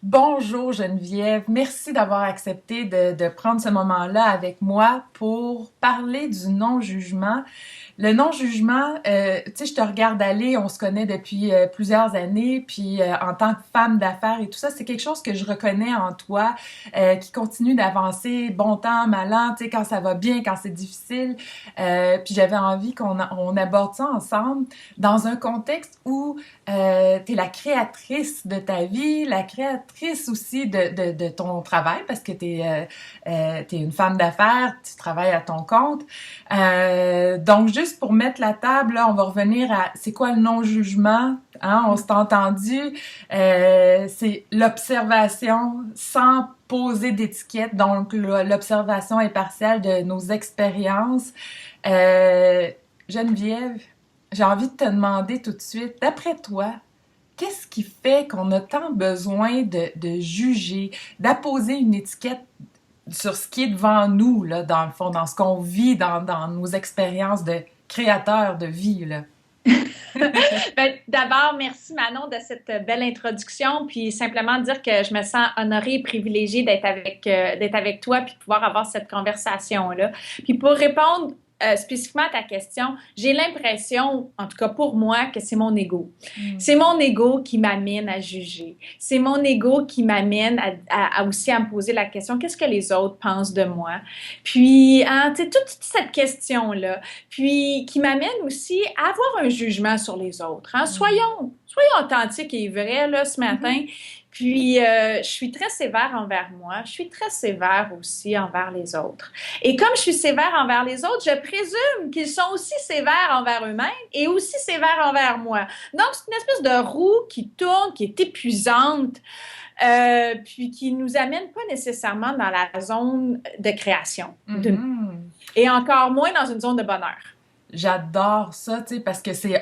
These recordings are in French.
Bonjour Geneviève, merci d'avoir accepté de prendre ce moment-là avec moi pour parler du non-jugement. Le non-jugement, tu sais, je te regarde aller, on se connaît depuis plusieurs années, puis en tant que femme d'affaires et tout ça, c'est quelque chose que je reconnais en toi, qui continue d'avancer bon temps, mal an, tu sais, quand ça va bien, quand c'est difficile. Puis j'avais envie on aborde ça ensemble dans un contexte où t'es la créatrice de ta vie, la créatrice aussi de ton travail, parce que t'es une femme d'affaires, tu travailles à ton compte. Donc, juste pour mettre la table, là, on va revenir à c'est quoi le non-jugement, hein? On s'est entendu. C'est l'observation sans poser d'étiquette, donc l'observation impartiale de nos expériences. Euh, Geneviève, j'ai envie de te demander tout de suite, d'après toi, qu'est-ce qui fait qu'on a tant besoin de juger, d'apposer une étiquette sur ce qui est devant nous, là, dans le fond, dans ce qu'on vit, dans nos expériences de créateurs de vie, là? Ben, d'abord, merci Manon de cette belle introduction, puis simplement dire que je me sens honorée et privilégiée d'être avec toi puis de pouvoir avoir cette conversation-là. Puis pour répondre spécifiquement à ta question, j'ai l'impression, en tout cas pour moi, que c'est mon ego. Mm. C'est mon ego qui m'amène à juger. C'est mon ego qui m'amène aussi à me poser la question, qu'est-ce que les autres pensent de moi? Puis, hein, tu sais, toute cette question-là, puis qui m'amène aussi à avoir un jugement sur les autres. Hein? Mm. Soyons authentiques et vrais là, ce matin. Mhm. Puis, je suis très sévère envers moi. Je suis très sévère aussi envers les autres. Et comme je suis sévère envers les autres, je présume qu'ils sont aussi sévères envers eux-mêmes et aussi sévères envers moi. Donc, c'est une espèce de roue qui tourne, qui est épuisante, puis qui nous amène pas nécessairement dans la zone de création, Mhm. et encore moins dans une zone de bonheur. J'adore ça, tu sais, parce que c'est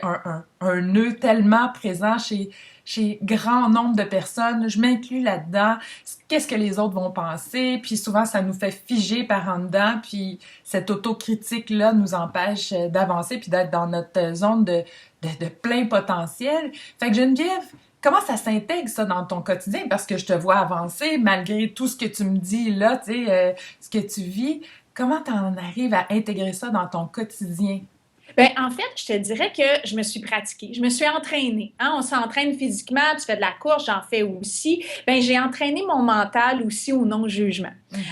un nœud tellement présent chez grand nombre de personnes. Je m'inclus là-dedans. Qu'est-ce que les autres vont penser? Puis souvent, ça nous fait figer par en dedans. Puis cette autocritique-là nous empêche d'avancer puis d'être dans notre zone de plein potentiel. Fait que Geneviève, comment ça s'intègre ça dans ton quotidien? Parce que je te vois avancer malgré tout ce que tu me dis là, tu sais, ce que tu vis. Comment t'en arrives à intégrer ça dans ton quotidien? Ben, en fait, je te dirais que je me suis pratiquée, je me suis entraînée. Hein? On s'entraîne physiquement, tu fais de la course, j'en fais aussi. Ben, j'ai entraîné mon mental aussi au non-jugement.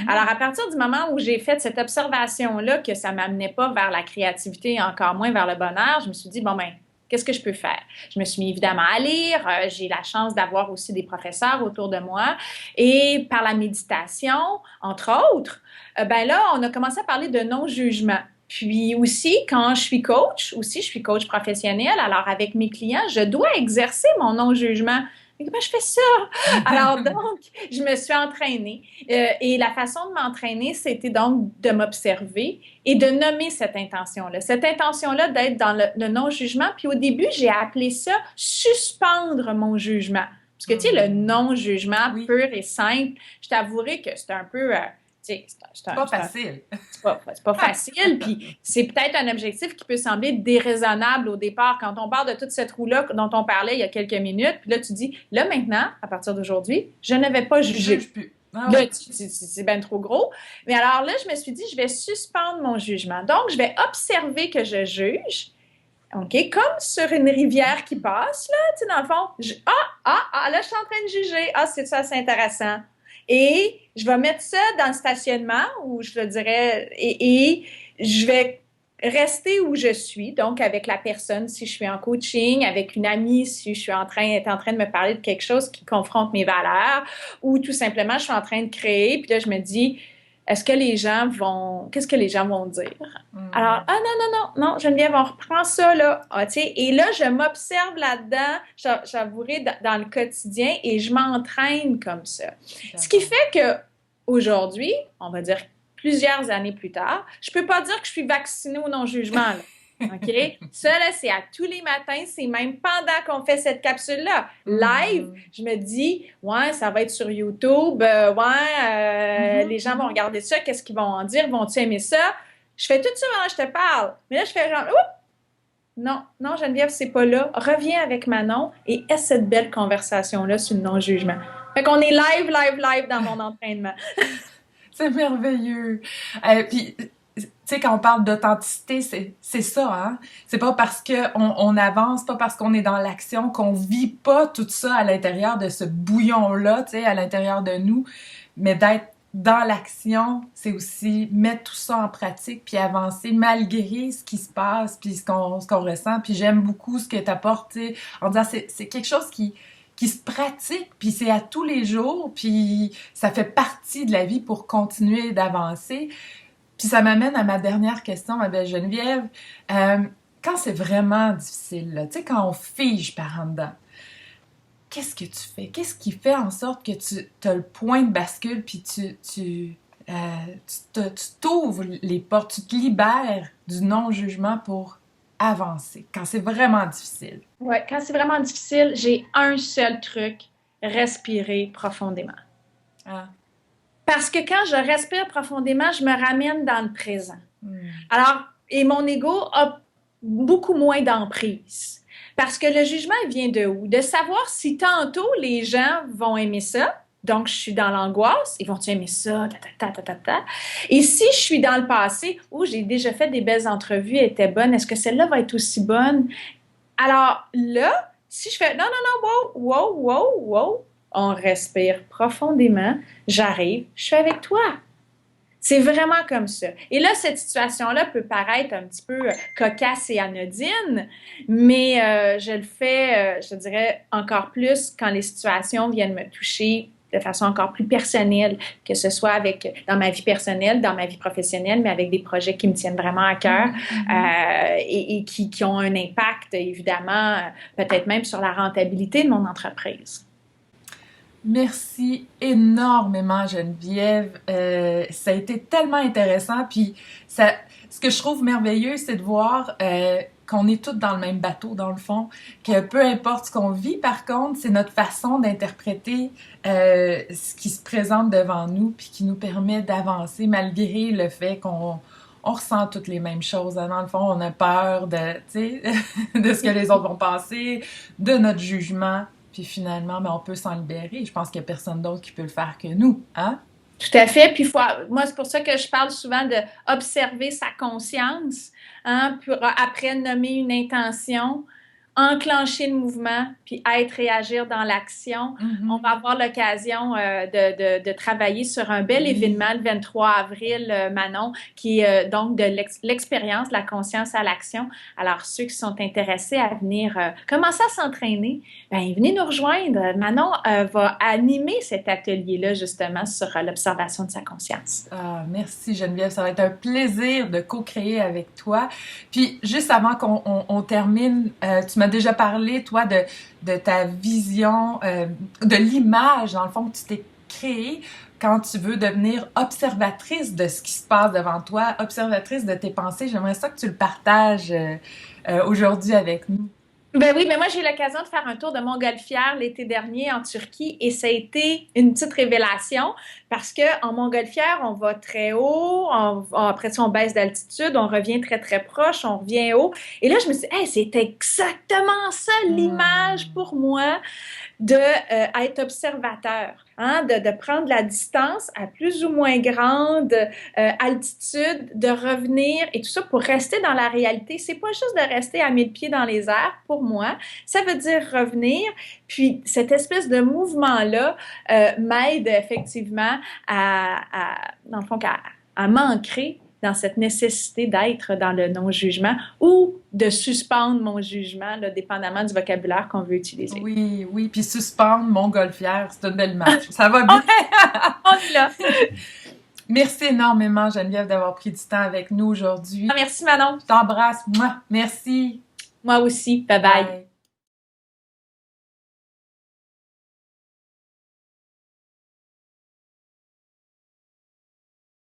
Alors, Mhm. à partir du moment où j'ai fait cette observation-là, que ça ne m'amenait pas vers la créativité et encore moins vers le bonheur, je me suis dit, bon, ben, qu'est-ce que je peux faire? Je me suis mis évidemment à lire. J'ai la chance d'avoir aussi des professeurs autour de moi. Et par la méditation, entre autres, ben là, on a commencé à parler de non-jugement. Puis aussi, quand je suis coach professionnel, alors avec mes clients, je dois exercer mon non-jugement. Mais comment je fais ça? Alors donc, je me suis entraînée. Et la façon de m'entraîner, c'était donc de m'observer et de nommer cette intention-là. Cette intention-là d'être dans le non-jugement. Puis au début, j'ai appelé ça suspendre mon jugement. Parce que, tu sais, le Hmm. non-jugement Oui, pur et simple, je t'avouerai que c'est un peu, tu sais, c'est pas facile. c'est pas facile, puis c'est peut-être un objectif qui peut sembler déraisonnable au départ quand on parle de toute cette roue-là dont on parlait il y a quelques minutes, puis là tu dis, là maintenant, à partir d'aujourd'hui, je ne vais pas Je juge juger. plus. Ah Là, ouais. c'est bien trop gros. Mais alors là, je me suis dit, je vais suspendre mon jugement. Donc, je vais observer que je juge, OK, comme sur une rivière qui passe, là, tu sais, dans le fond, là, je suis en train de juger. Ah, c'est ça, c'est intéressant. Et je vais mettre ça dans le stationnement, ou je le dirais, et je vais rester où je suis, donc avec la personne si je suis en coaching, avec une amie si je suis est en train de me parler de quelque chose qui confronte mes valeurs, ou tout simplement je suis en train de créer, puis là je me dis, qu'est-ce que les gens vont dire? Alors, Hmm. ah non, non, non, non, Geneviève, on reprend ça, là. Ah, tu sais, et là, je m'observe là-dedans, j'avouerai, dans le quotidien, et je m'entraîne comme ça. Ce qui J'adore. fait que aujourd'hui, on va dire plusieurs années plus tard, je peux pas dire que je suis vaccinée au non-jugement, là. OK? Ça, là, c'est à tous les matins, c'est même pendant qu'on fait cette capsule-là. Live, Mhm. je me dis, ouais, ça va être sur YouTube, les Mhm. gens vont Mhm. regarder ça, qu'est-ce qu'ils vont en dire, vont-ils aimer ça? Je fais tout ça pendant que je te parle. Mais là, je fais genre, oups, non, non, Geneviève, c'est pas là. Reviens avec Manon et aie cette belle conversation-là sur le non-jugement. Fait qu'on est live dans mon entraînement. C'est merveilleux. Puis, tu sais, quand on parle d'authenticité, c'est ça, hein? C'est pas parce on avance, pas parce qu'on est dans l'action, qu'on vit pas tout ça à l'intérieur de ce bouillon-là, tu sais, à l'intérieur de nous, mais d'être dans l'action, c'est aussi mettre tout ça en pratique puis avancer malgré ce qui se passe puis ce qu'on ressent. Puis j'aime beaucoup ce que tu apportes, tu sais, en disant c'est quelque chose qui se pratique, puis c'est à tous les jours, puis ça fait partie de la vie pour continuer d'avancer. Puis ça m'amène à ma dernière question, ma belle Geneviève. Quand c'est vraiment difficile, là, tu sais, quand on fige par en dedans, qu'est-ce que tu fais? Qu'est-ce qui fait en sorte que tu as le point de bascule, puis tu t'ouvres les portes, tu te libères du non-jugement pour avancer, quand c'est vraiment difficile? Oui, quand c'est vraiment difficile, j'ai un seul truc, respirer profondément. Ah. Parce que quand je respire profondément, je me ramène dans le présent. Alors, et mon ego a beaucoup moins d'emprise. Parce que le jugement, il vient de où? De savoir si tantôt les gens vont aimer ça. Donc, je suis dans l'angoisse. Ils vont-tu aimer ça? Et si je suis dans le passé, où j'ai déjà fait des belles entrevues, elles étaient bonnes, est-ce que celle-là va être aussi bonne? Alors là, si je fais non, wow, on respire profondément, j'arrive, je suis avec toi. C'est vraiment comme ça. Et là, cette situation-là peut paraître un petit peu cocasse et anodine, mais je le fais, je dirais, encore plus quand les situations viennent me toucher de façon encore plus personnelle, que ce soit dans ma vie personnelle, dans ma vie professionnelle, mais avec des projets qui me tiennent vraiment à cœur et qui ont un impact, évidemment, peut-être même sur la rentabilité de mon entreprise. Merci énormément, Geneviève. Ça a été tellement intéressant. Puis, ce que je trouve merveilleux, c'est de voir qu'on est tous dans le même bateau, dans le fond. Que peu importe ce qu'on vit, par contre, c'est notre façon d'interpréter ce qui se présente devant nous, puis qui nous permet d'avancer malgré le fait qu'on ressent toutes les mêmes choses. Dans le fond, on a peur de ce que les autres vont penser, de notre jugement. Puis finalement, on peut s'en libérer. Je pense qu'il n'y a personne d'autre qui peut le faire que nous, hein? Tout à fait. Puis moi, c'est pour ça que je parle souvent d'observer sa conscience, hein, pour après nommer une intention, enclencher le mouvement, puis réagir dans l'action. On va avoir l'occasion de travailler sur un bel événement le 23 avril, Manon, qui est donc de l'expérience, de la conscience à l'action. Alors, ceux qui sont intéressés à venir commencer à s'entraîner, venez nous rejoindre. Manon va animer cet atelier-là, justement, sur l'observation de sa conscience. Ah, merci Geneviève, ça va être un plaisir de co-créer avec toi. Puis, juste avant qu'on termine, tu m'as déjà parlé, toi, de ta vision, de l'image, dans le fond, que tu t'es créée quand tu veux devenir observatrice de ce qui se passe devant toi, observatrice de tes pensées. J'aimerais ça que tu le partages aujourd'hui avec nous. Ben oui, mais moi j'ai eu l'occasion de faire un tour de montgolfière l'été dernier en Turquie et ça a été une petite révélation parce que en montgolfière, on va très haut, après ça on baisse d'altitude, on revient très très proche, on revient haut. Et là je me suis dit, hey, c'est exactement ça l'image pour moi de être observateur, hein, de prendre la distance à plus ou moins grande altitude, de revenir et tout ça pour rester dans la réalité. C'est pas juste de rester à 1000 pieds dans les airs pour moi, ça veut dire revenir. Puis cette espèce de mouvement-là m'aide effectivement dans le fond, à m'ancrer dans cette nécessité d'être dans le non-jugement ou de suspendre mon jugement, là, dépendamment du vocabulaire qu'on veut utiliser. Oui, oui, puis suspendre montgolfière, c'est une belle image. Ça va bien! On est là! Merci énormément, Geneviève, d'avoir pris du temps avec nous aujourd'hui. Merci, Manon. Je t'embrasse. Moi, merci. Moi aussi. Bye-bye. Bye.